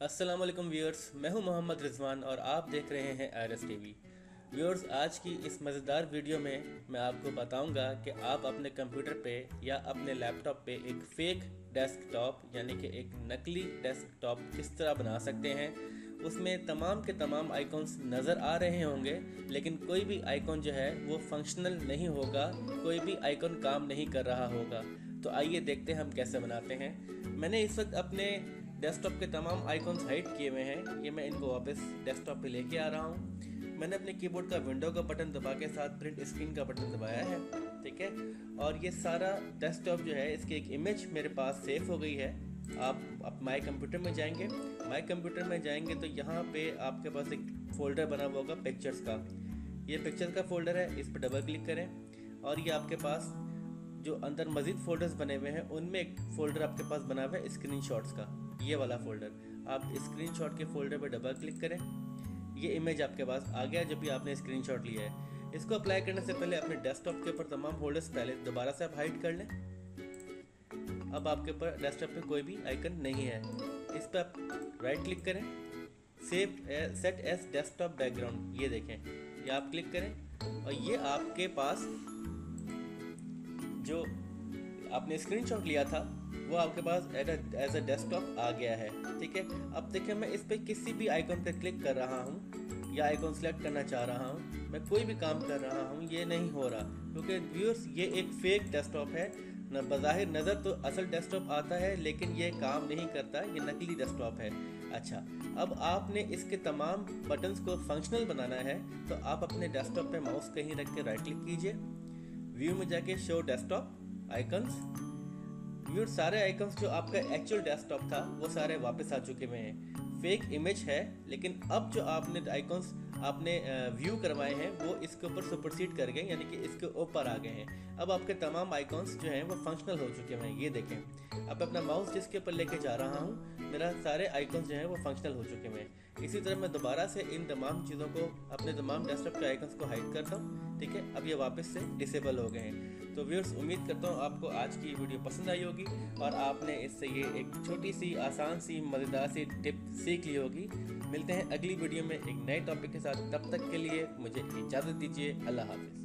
अस्सलाम वालेकुम व्यूअर्स, मैं हूं मोहम्मद रिजवान और आप देख रहे हैं आरएस टीवी। व्यूअर्स, आज की इस मज़ेदार वीडियो में मैं आपको बताऊंगा कि आप अपने कंप्यूटर पे या अपने लैपटॉप पे एक फ़ेक डेस्कटॉप यानी कि एक नकली डेस्कटॉप किस तरह बना सकते हैं। उसमें तमाम के तमाम आइकॉन्स नज़र आ रहे होंगे, लेकिन कोई भी आइकॉन जो है वो फंक्शनल नहीं होगा, कोई भी आइकॉन काम नहीं कर रहा होगा। तो आइए देखते हैं हम कैसे बनाते हैं। मैंने इस वक्त अपने डेस्कटॉप के तमाम आइकॉन्स हाइड किए हुए हैं। ये मैं इनको वापस डेस्कटॉप पे लेके आ रहा हूँ। मैंने अपने कीबोर्ड का विंडो का बटन दबा के साथ प्रिंट स्क्रीन का बटन दबाया है, ठीक है। और ये सारा डेस्कटॉप जो है, इसकी एक इमेज मेरे पास सेव हो गई है। आप माई कंप्यूटर में जाएंगे। माई कंप्यूटर में जाएंगे तो यहाँ पे आपके पास एक फ़ोल्डर बना हुआ होगा पिक्चर्स का। ये पिक्चर्स का फ़ोल्डर है, इस पर डबल क्लिक करें और ये आपके पास जो अंदर मज़ीद फ़ोल्डर्स बने हुए हैं उनमें एक फ़ोल्डर आपके पास बना हुआ है स्क्रीनशॉट्स का। ये वाला फ़ोल्डर, आप स्क्रीनशॉट के फ़ोल्डर पर डबल क्लिक करें। ये इमेज आपके पास आ गया जब भी आपने स्क्रीनशॉट लिया है। इसको अप्लाई करने से पहले अपने डेस्कटॉप के ऊपर तमाम फोल्डर्स पहले दोबारा से आप हाइड कर लें। अब आपके ऊपर डेस्कटॉप पे कोई भी आइकन नहीं है। इस पर आप राइट क्लिक करें, save set as desktop background, ये देखें, ये आप क्लिक करें और ये आपके पास जो आपने स्क्रीनशॉट लिया था वो आपके पास एज अ डेस्कटॉप आ गया है, ठीक है। अब देखिए, मैं इस पर किसी भी आइकन पर क्लिक कर रहा हूँ या आइकन सेलेक्ट करना चाह रहा हूँ, मैं कोई भी काम कर रहा हूँ, ये नहीं हो रहा क्योंकि व्यूअर्स ये एक फेक डेस्कटॉप है। न बज़ाहिर नज़र तो असल डेस्कटॉप आता है, लेकिन ये काम नहीं करता, ये नकली डेस्कटॉप है। अच्छा, अब आपने इसके तमाम बटन्स को फंक्शनल बनाना है तो आप अपने डेस्कटॉप पे माउस कहीं रख के राइट क्लिक कीजिए, व्यू में जाके शो डेस्कटॉप आइकन्स। व्यूअर, सारे आइकन्स जो आपका एक्चुअल डेस्कटॉप था वो सारे वापस आ चुके हुए हैं। फेक इमेज है, लेकिन अब जो आपने आइकन्स आपने व्यू करवाए हैं वो इसके ऊपर सुपरसीड कर गए, यानी कि इसके ऊपर आ गए हैं। अब आपके तमाम आइकॉन्स जो हैं वो फंक्शनल हो चुके हैं। ये देखें, अब अपना माउस जिसके ऊपर लेके जा रहा हूँ, मेरा सारे आइकॉन्स जो हैं वो फंक्शनल हो चुके हैं। इसी तरह मैं दोबारा से इन तमाम चीज़ों को, अपने तमाम डेस्कटॉप के आइकॉन्स को हाइड करता हूँ, ठीक है। अब ये वापस से डिसेबल हो गए हैं। तो व्यूअर्स, उम्मीद करता हूँ आपको आज की वीडियो पसंद आई होगी और आपने इससे ये एक छोटी सी आसान सी मज़ेदार सी टिप सीख ली होगी। मिलते हैं अगली वीडियो में एक नए टॉपिक के साथ। तब तक के लिए मुझे इजाज़त दीजिए। अल्लाह हाफ़िज़।